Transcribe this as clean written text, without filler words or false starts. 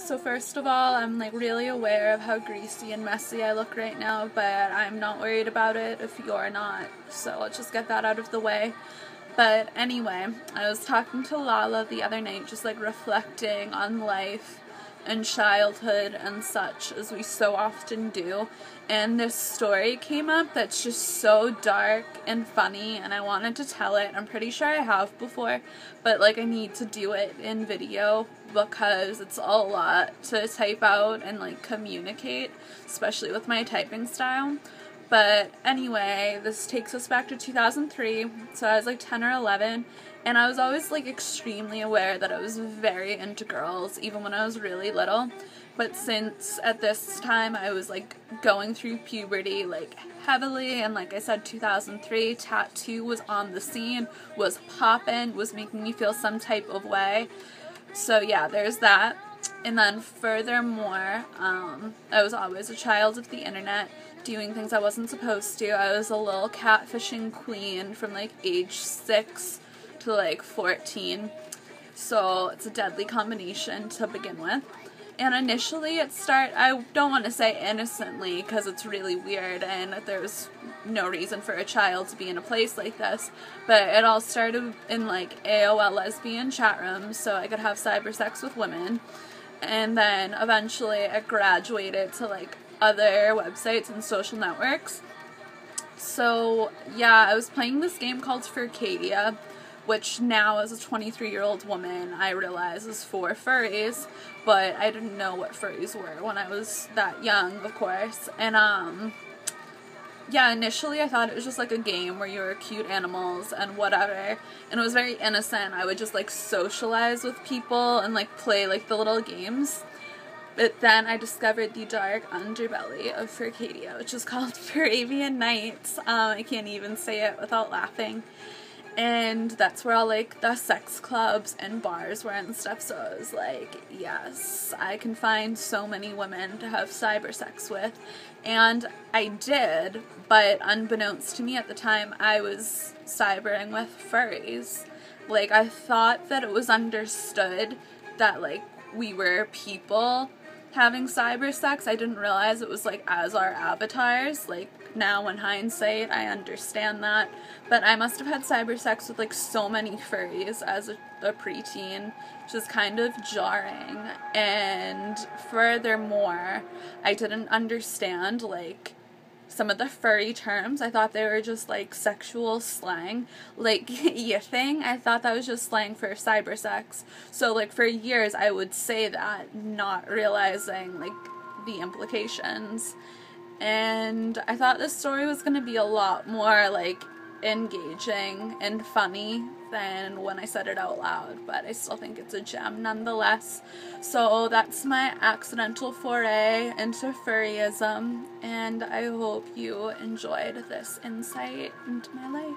So first of all, I'm like really aware of how greasy and messy I look right now, but I'm not worried about it if you're not, so let's just get that out of the way. But anyway, I was talking to Lala the other night, just like reflecting on life and childhood and such, as we so often do, and this story came up that's just so dark and funny, and I wanted to tell it. I'm pretty sure I have before, but like I need to do it in video because it's a lot to type out and like communicate, especially with my typing style. But anyway, this takes us back to 2003, so I was like 10 or 11, and I was always like extremely aware that I was very into girls, even when I was really little. But since at this time I was like going through puberty like heavily, and like I said, 2003, tattoo was on the scene, was poppin', was making me feel some type of way. So yeah, there's that. And then furthermore, I was always a child of the internet, doing things I wasn't supposed to. I was a little catfishing queen from like age 6 to like 14. So it's a deadly combination to begin with. And initially I don't want to say innocently because it's really weird and there's no reason for a child to be in a place like this, but it all started in like AOL lesbian chat rooms so I could have cyber sex with women. And then eventually it graduated to like other websites and social networks. So yeah, I was playing this game called Furcadia, which now as a 23-year-old woman I realize is for furries, but I didn't know what furries were when I was that young, of course. And yeah, initially I thought it was just like a game where you were cute animals and whatever, and it was very innocent. I would just like socialize with people and like play like the little games. But then I discovered the dark underbelly of Furcadia, which is called Furavian Nights. I can't even say it without laughing. And that's where all like the sex clubs and bars were and stuff, so I was like, yes, I can find so many women to have cyber sex with. And I did, but unbeknownst to me at the time, I was cybering with furries. Like, I thought that it was understood that like we were people having cyber sex. I didn't realize it was like as our avatars. Like now in hindsight I understand that, but I must have had cyber sex with like so many furries as a preteen, which is kind of jarring. And furthermore, I didn't understand like some of the furry terms. I thought they were just like sexual slang, like yiffing. I thought that was just slang for cyber sex. So like for years I would say that, not realizing like the implications. And I thought this story was going to be a lot more like engaging and funny than when I said it out loud, but I still think it's a gem nonetheless. So that's my accidental foray into furryism, and I hope you enjoyed this insight into my life.